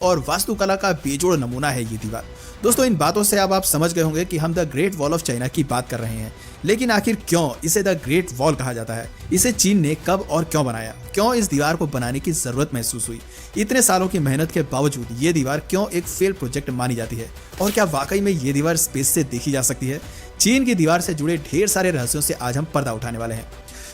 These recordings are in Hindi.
और वास्तुकला का बेजोड़ नमूना है ये दीवार। दोस्तों, इन बातों से अब आप समझ गए होंगे कि हम the great wall of China की बात कर रहे हैं। लेकिन आखिर क्यों इसे द ग्रेट वॉल कहा जाता है? इसे चीन ने कब और क्यों बनाया? क्यों इस दीवार को बनाने की जरूरत महसूस हुई? इतने सालों की मेहनत के बावजूद ये दीवार क्यों एक फेल प्रोजेक्ट मानी जाती है? और क्या वाकई में ये दीवार स्पेस से देखी जा सकती है? चीन की दीवार से जुड़े ढेर सारे रहस्यों से आज हम पर्दा उठाने वाले हैं।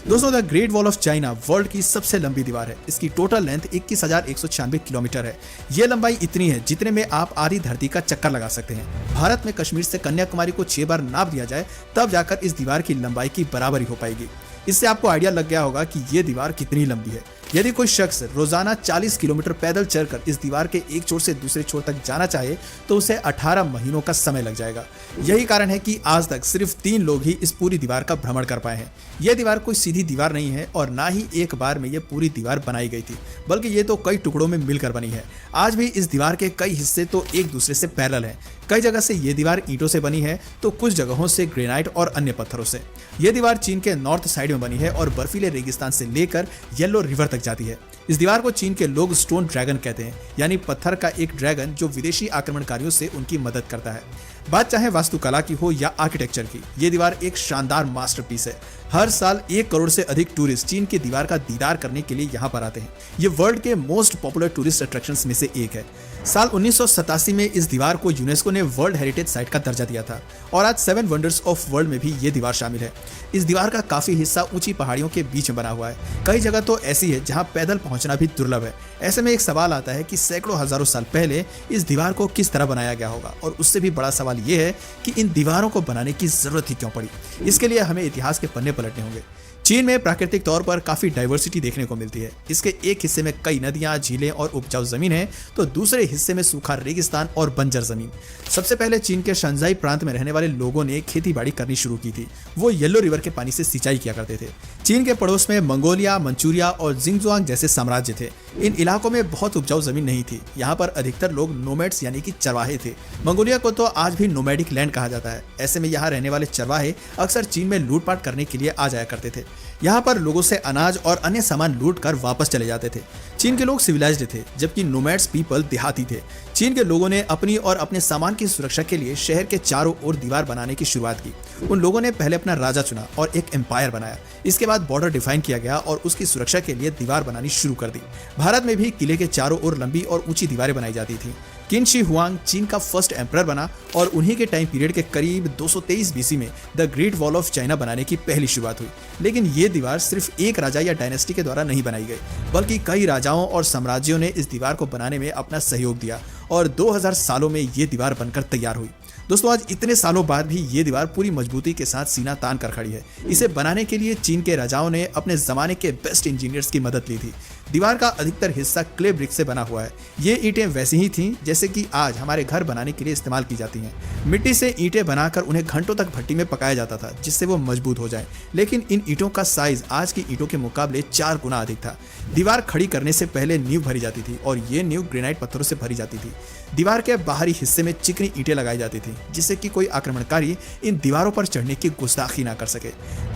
दोस्तों, the great wall of China world की सबसे लंबी दीवार है। इसकी टोटल लेंथ 21,196 किलोमीटर है। ये लंबाई इतनी है जितने में आप आधी धरती का चक्कर लगा सकते हैं। भारत में कश्मीर से कन्याकुमारी को 6 बार नाप दिया जाए तब जाकर इस दीवार की लंबाई की बराबरी हो पाएगी। इससे आपको आइडिया लग गया होगा कि ये दीवार कितनी लंबी है। यदि कोई शख्स रोजाना 40 किलोमीटर पैदल चलकर इस दीवार के एक छोर से दूसरे छोर तक जाना चाहे तो उसे 18 महीनों का समय लग जाएगा। यही कारण है कि आज तक सिर्फ 3 लोग ही इस पूरी दीवार का भ्रमण कर पाए हैं। यह दीवार कोई सीधी दीवार नहीं है और ना ही एक बार में यह पूरी दीवार बनाई गई थी, बल्कि ये तो कई टुकड़ों में मिलकर बनी है। आज भी इस दीवार के कई हिस्से तो एक दूसरे से पैरेलल हैं। कई जगह से ये दीवार ईंटों से बनी है तो कुछ जगहों से ग्रेनाइट और अन्य पत्थरों से। यह दीवार चीन के नॉर्थ साइड में बनी है और बर्फीले रेगिस्तान से लेकर येलो रिवर तक जाती है। इस दीवार को चीन के लोग स्टोन ड्रैगन कहते हैं, यानी पत्थर का एक ड्रैगन जो विदेशी आक्रमणकारियों से उनकी मदद करता है। बात चाहे वास्तुकला की हो या आर्किटेक्चर की, ये दीवार एक शानदार मास्टरपीस है। हर साल 1 करोड़ से अधिक टूरिस्ट चीन की दीवार का दीदार करने के लिए यहाँ पर आते हैं। ये वर्ल्ड के मोस्ट पॉपुलर टूरिस्ट अट्रैक्शंस में से एक है। साल 1987 में इस दीवार को यूनेस्को ने वर्ल्ड हेरिटेज साइट का दर्जा दिया था और आज 7 वंडर्स ऑफ वर्ल्ड में भी ये दीवार शामिल है। इस दीवार का काफी हिस्सा ऊंची पहाड़ियों के बीच में बना हुआ है। कई जगह तो ऐसी है जहां पैदल पहुंचना भी दुर्लभ है। ऐसे में एक सवाल आता है कि सैकड़ों हजारों साल पहले इस दीवार को किस तरह बनाया गया होगा, और उससे भी बड़ा सवाल यह है कि इन दीवारों को बनाने की जरूरत ही क्यों पड़ी। इसके लिए हमें इतिहास के पन्ने पलटने होंगे। चीन में प्राकृतिक तौर पर काफी डाइवर्सिटी देखने को मिलती है। इसके एक हिस्से में कई नदियां, झीलें और उपजाऊ जमीन है, तो दूसरे हिस्से में सूखा रेगिस्तान और बंजर जमीन। सबसे पहले चीन के शंजाई प्रांत में रहने वाले लोगों ने खेती बाड़ी करनी शुरू की थी। वो येलो रिवर के पानी से सिंचाई किया करते थे। चीन के पड़ोस में मंगोलिया, मंचूरिया और जिंगजुआंग जैसे साम्राज्य थे। इन इलाकों में बहुत उपजाऊ जमीन नहीं थी। यहाँ पर अधिकतर लोग नोमैड्स यानी कि चरवाहे थे। मंगोलिया को तो आज भी नोमैडिक लैंड कहा जाता है। ऐसे में यहाँ रहने वाले चरवाहे अक्सर चीन में लूटपाट करने के लिए आ जाया करते थे। यहाँ पर लोगों से अनाज और अन्य सामान लूट कर वापस चले जाते थे। चीन के लोग सिविलाइज्ड थे, जबकि नोमैड्स पीपल देहाती थे। चीन के लोगों ने अपनी और अपने सामान की सुरक्षा के लिए शहर के चारों ओर दीवार बनाने की शुरुआत की। उन लोगों ने पहले अपना राजा चुना और एक एम्पायर बनाया। इसके बाद बॉर्डर डिफाइन किया गया और उसकी सुरक्षा के लिए दीवार बनानी शुरू कर दी। भारत में भी किले के चारों ओर लंबी और ऊंची दीवारें बनाई जाती थी। किन शी हुआंग चीन का फर्स्ट एम्परर बना और उन्हीं के टाइम पीरियड के करीब 223 बीसी में the great wall of China बनाने की पहली शुरुआत हुई। लेकिन ये दीवार सिर्फ एक राजा या डायनेस्टी के द्वारा नहीं बनाई गई, बल्कि कई राजाओं और साम्राज्यों ने इस दीवार को बनाने में अपना सहयोग दिया और 2000 सालों में ये दीवार बनकर तैयार हुई। दोस्तों, आज इतने सालों बाद भी ये दीवार पूरी मजबूती के साथ सीना तान कर खड़ी है। इसे बनाने के लिए चीन के राजाओं ने अपने जमाने के बेस्ट इंजीनियर्स की मदद ली थी। दीवार का अधिकतर हिस्सा क्ले ब्रिक से बना हुआ है। ये ईंटें वैसी ही थीं जैसे कि आज हमारे घर बनाने के लिए इस्तेमाल की जाती हैं। मिट्टी से ईंटें बनाकर उन्हें घंटों तक भट्टी में पकाया जाता था, जिससे वो मजबूत हो जाए। लेकिन इन ईंटों का साइज आज की ईंटों के मुकाबले 4 गुना अधिक था। दीवार खड़ी करने से पहले नींव भरी जाती थी और ये नींव ग्रेनाइट पत्थरों से भरी जाती थी। दीवार के बाहरी हिस्से में चिकनी ईंटें लगाई जाती थी, जिससे कि कोई आक्रमणकारी इन दीवारों पर चढ़ने की गुस्ताखी ना कर सके।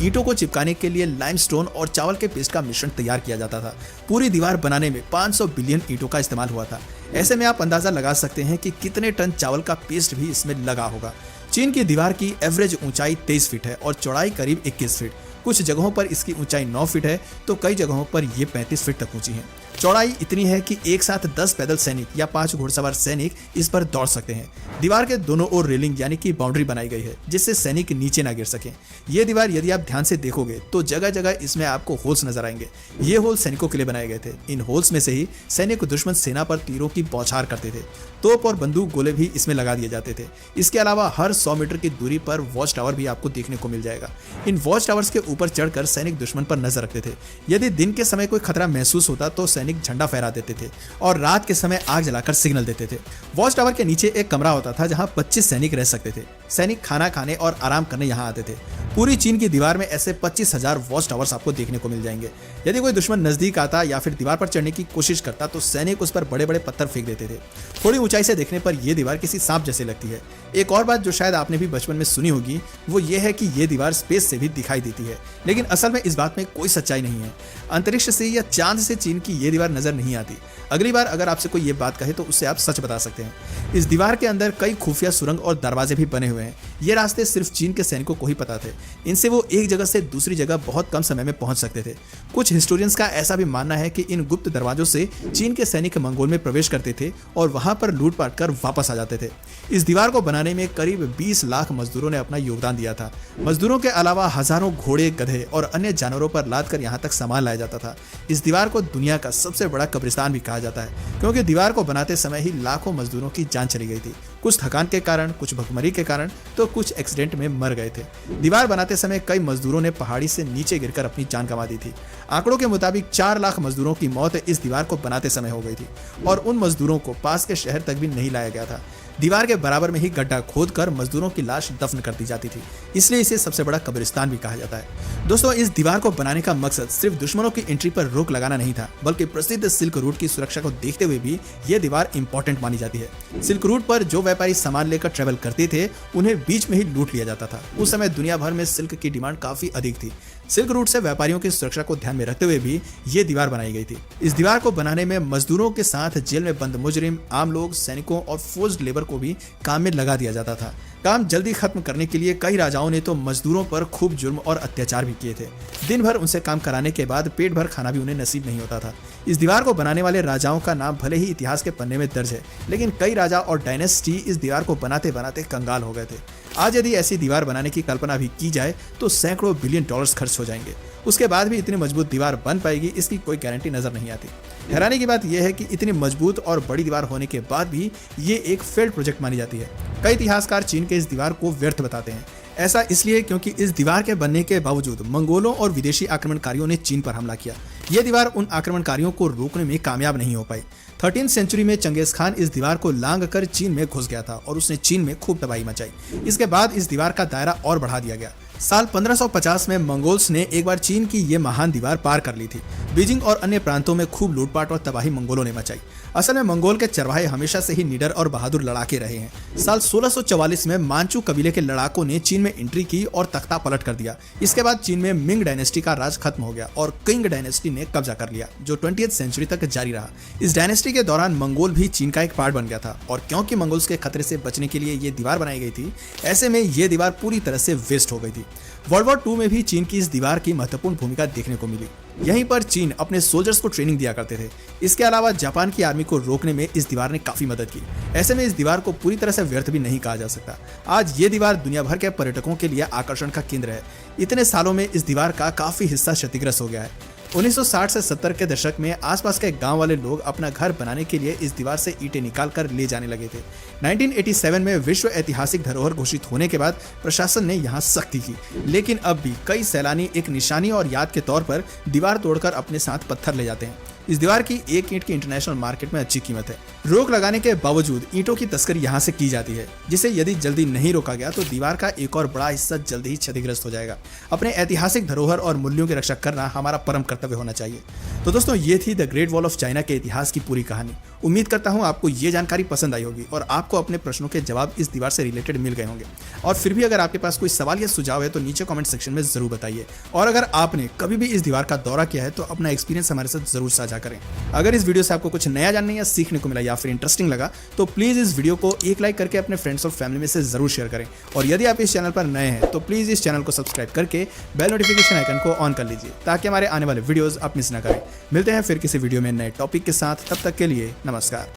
ईंटों को चिपकाने के लिए लाइमस्टोन और चावल के पेस्ट का मिश्रण तैयार किया जाता था। पूरी दीवार बनाने में 500 बिलियन ईंटों का इस्तेमाल हुआ था। ऐसे में आप अंदाजा लगा सकते हैं कि कितने टन चावल का पेस्ट भी इसमें लगा होगा। चीन की दीवार की एवरेज ऊंचाई 23 फीट है और चौड़ाई करीब 21 फीट। कुछ जगहों पर इसकी ऊंचाई 9 फीट है तो कई जगहों पर ये 35 फीट तक ऊंची है। चौड़ाई इतनी है कि एक साथ 10 पैदल सैनिक या 5 घुड़सवार सैनिक इस पर दौड़ सकते हैं। दीवार के दोनों ओर रेलिंग यानी कि बाउंड्री बनाई गई है, जिससे सैनिक नीचे ना गिर सकें। ये दीवार यदि आप ध्यान से देखोगे तो जगह जगह इसमें आपको होल्स नजर आएंगे। ये होल सैनिकों के लिए बनाए गए थे। इन होल्स में से ही सैनिक दुश्मन सेना पर तीरों की बौछार करते थे। तोप और बंदूक गोले भी इसमें लगा दिए जाते थे। इसके अलावा हर 100 मीटर की दूरी पर वॉच टावर भी आपको देखने को मिल जाएगा। इन वॉच टावर्स के ऊपर चढ़कर सैनिक दुश्मन पर नजर रखते थे। यदि दिन के समय कोई खतरा महसूस होता तो सैनिक झंडा फहरा देते थे और रात के समय आग जलाकर सिग्नल देते थे। वॉच टावर के नीचे एक कमरा होता था जहां 25 सैनिक रह सकते थे। सैनिक खाना खाने और आराम करने यहाँ आते थे। पूरी चीन की दीवार में ऐसे 25,000 वॉच टावर्स आपको देखने को मिल जाएंगे। यदि कोई दुश्मन नजदीक आता या फिर दीवार पर चढ़ने की कोशिश करता तो सैनिक उस पर बड़े बड़े पत्थर फेंक देते थे। थोड़ी ऊंचाई से देखने पर यह दीवार किसी सांप जैसे लगती है। एक और बात जो शायद आपने भी बचपन में सुनी होगी वो ये है कि यह दीवार स्पेस से भी दिखाई देती है, लेकिन असल में इस बात में कोई सच्चाई नहीं है। अंतरिक्ष से या चांद से चीन की यह दीवार नजर नहीं आती। अगली बार अगर आपसे कोई ये बात कहे तो उससे आप सच बता सकते हैं। इस दीवार के अंदर कई खुफिया सुरंग और दरवाजे भी बने हुए हैं। ये रास्ते सिर्फ चीन के सैनिकों को ही पता थे। इनसे वो एक जगह से दूसरी जगह बहुत कम समय में पहुंच सकते थे। कुछ हिस्टोरियंस का ऐसा भी मानना है कि इन गुप्त दरवाजों से चीन के सैनिक मंगोल में प्रवेश करते थे और वहां पर लूटपाट कर वापस आ जाते थे। इस दीवार को बनाने में करीब 20 लाख मजदूरों ने अपना योगदान दिया था। मजदूरों के अलावा हजारों घोड़े, गधे और अन्य जानवरों पर लाद कर यहाँ तक सामान लाया जाता था। इस दीवार को दुनिया का सबसे बड़ा कब्रिस्तान भी कहा जाता है, क्योंकि दीवार को बनाते समय ही लाखों मजदूरों की जान चली गई थी। कुछ थकान के कारण, कुछ भुखमरी के कारण तो कुछ एक्सीडेंट में मर गए थे। दीवार बनाते समय कई मजदूरों ने पहाड़ी से नीचे गिरकर अपनी जान गंवा दी थी। आंकड़ों के मुताबिक 4 लाख मजदूरों की मौत इस दीवार को बनाते समय हो गई थी और उन मजदूरों को पास के शहर तक भी नहीं लाया गया था। दीवार के बराबर में ही गड्ढा खोदकर मजदूरों की लाश दफन कर दी जाती थी, इसलिए इसे सबसे बड़ा कब्रिस्तान भी कहा जाता है। दोस्तों, इस दीवार को बनाने का मकसद सिर्फ दुश्मनों की एंट्री पर रोक लगाना नहीं था, बल्कि प्रसिद्ध सिल्क रूट की सुरक्षा को देखते हुए भी यह दीवार इंपॉर्टेंट मानी जाती है। सिल्क रूट पर जो व्यापारी सामान लेकर ट्रेवल करते थे उन्हें बीच में ही लूट लिया जाता था। उस समय दुनिया भर में सिल्क की डिमांड काफी अधिक थी। सिल्क रूट से व्यापारियों की सुरक्षा को ध्यान में रखते हुए भी ये दीवार बनाई गई थी। इस दीवार को बनाने में मजदूरों के साथ जेल में बंद मुजरिम, आम लोग, सैनिकों और फोर्स्ड लेबर को भी काम में लगा दिया जाता था। काम जल्दी खत्म करने के लिए कई राजाओं ने तो मजदूरों पर खूब जुर्म और अत्याचार भी किए थे। दिन भर उनसे काम कराने के बाद पेट भर खाना भी उन्हें नसीब नहीं होता था। इस दीवार को बनाने वाले राजाओं का नाम भले ही इतिहास के पन्ने में दर्ज है, लेकिन कई राजा और डायनेस्टी इस दीवार को बनाते बनाते कंगाल हो गए थे। आज यदि ऐसी दीवार बनाने की कल्पना भी की जाए तो सैकड़ों बिलियन डॉलर्स खर्च हो जाएंगे। उसके बाद भी इतनी मजबूत दीवार बन पाएगी, इसकी कोई गारंटी नजर नहीं आती। हैरानी की बात यह है कि इतनी मजबूत और बड़ी दीवार होने के बाद भी ये एक फेल्ड प्रोजेक्ट मानी जाती है। कई इतिहासकार चीन के इस दीवार को व्यर्थ बताते हैं। ऐसा इसलिए क्योंकि इस दीवार के बनने के बावजूद मंगोलों और विदेशी आक्रमणकारियों ने चीन पर हमला किया। यह दीवार उन आक्रमणकारियों को रोकने में कामयाब नहीं हो पाई। 13वीं सेंचुरी में चंगेज खान इस दीवार को लांघ कर चीन में घुस गया था और उसने चीन में खूब तबाही मचाई। इसके बाद इस दीवार का दायरा और बढ़ा दिया गया। साल 1550 में मंगोल्स ने एक बार चीन की ये महान दीवार पार कर ली थी। बीजिंग और अन्य प्रांतों में खूब लूटपाट और तबाही मंगोलों ने मचाई। असल में मंगोल के चरवाहे हमेशा से ही निडर और बहादुर लड़ाके रहे हैं। साल 1644 में मांचू कबीले के लड़ाकों ने चीन में एंट्री की और तख्ता पलट कर दिया। इसके बाद चीन में मिंग डायनेस्टी का राज खत्म हो गया और किंग डायनेस्टी ने कब्जा कर लिया, जो 20वीं सेंचुरी तक जारी रहा। इस डायनेस्टी के दौरान मंगोल भी चीन का एक पार्ट बन गया था और क्योंकि मंगोल्स के खतरे से बचने के लिए ये दीवार बनाई गई थी, ऐसे में ये दीवार पूरी तरह से वेस्ट हो गई थी। वर्ल्ड वॉर 2 में भी चीन की इस दीवार की महत्वपूर्ण भूमिका देखने को मिली। यहीं पर चीन अपने सोल्जर्स को ट्रेनिंग दिया करते थे। इसके अलावा जापान की आर्मी को रोकने में इस दीवार ने काफी मदद की। ऐसे में इस दीवार को पूरी तरह से व्यर्थ भी नहीं कहा जा सकता। आज ये दीवार दुनिया भर के पर्यटकों के लिए आकर्षण का केंद्र है। इतने सालों में इस दीवार का काफी हिस्सा क्षतिग्रस्त हो गया है। 1960 से 70 के दशक में आसपास के गांव वाले लोग अपना घर बनाने के लिए इस दीवार से ईंटें निकाल कर ले जाने लगे थे। 1987 में विश्व ऐतिहासिक धरोहर घोषित होने के बाद प्रशासन ने यहां सख्ती की, लेकिन अब भी कई सैलानी एक निशानी और याद के तौर पर दीवार तोड़कर अपने साथ पत्थर ले जाते हैं। इस दीवार की एक ईंट की इंटरनेशनल मार्केट में अच्छी कीमत है। रोक लगाने के बावजूद ईंटों की तस्करी यहाँ से की जाती है, जिसे यदि जल्दी नहीं रोका गया तो दीवार का एक और बड़ा हिस्सा जल्दी ही क्षतिग्रस्त हो जाएगा। अपने ऐतिहासिक धरोहर और मूल्यों की रक्षा करना हमारा परम कर्तव्य होना चाहिए। तो दोस्तों, ये थी the great wall of China के इतिहास की पूरी कहानी। उम्मीद करता हूँ आपको ये जानकारी पसंद आई होगी और आपको अपने प्रश्नों के जवाब इस दीवार से रिलेटेड मिल गए होंगे। और फिर भी अगर आपके पास कोई सवाल या सुझाव है तो नीचे कमेंट सेक्शन में जरूर बताइए। और अगर आपने कभी भी इस दीवार का दौरा किया है तो अपना एक्सपीरियंस हमारे साथ जरूर साझा करें। अगर इस वीडियो से आपको कुछ नया जानने या सीखने को मिला या फिर इंटरेस्टिंग लगा तो प्लीज इस वीडियो को एक लाइक करके अपने फ्रेंड्स और फैमिली में से जरूर शेयर करें। और यदि आप इस चैनल पर नए हैं तो प्लीज इस चैनल को सब्सक्राइब करके बेल नोटिफिकेशन आइकन को ऑन कर लीजिए, ताकि हमारे आने वाले वीडियोस आप मिस ना करें। मिलते हैं फिर किसी वीडियो में नए टॉपिक के साथ। तब तक के लिए नमस्कार।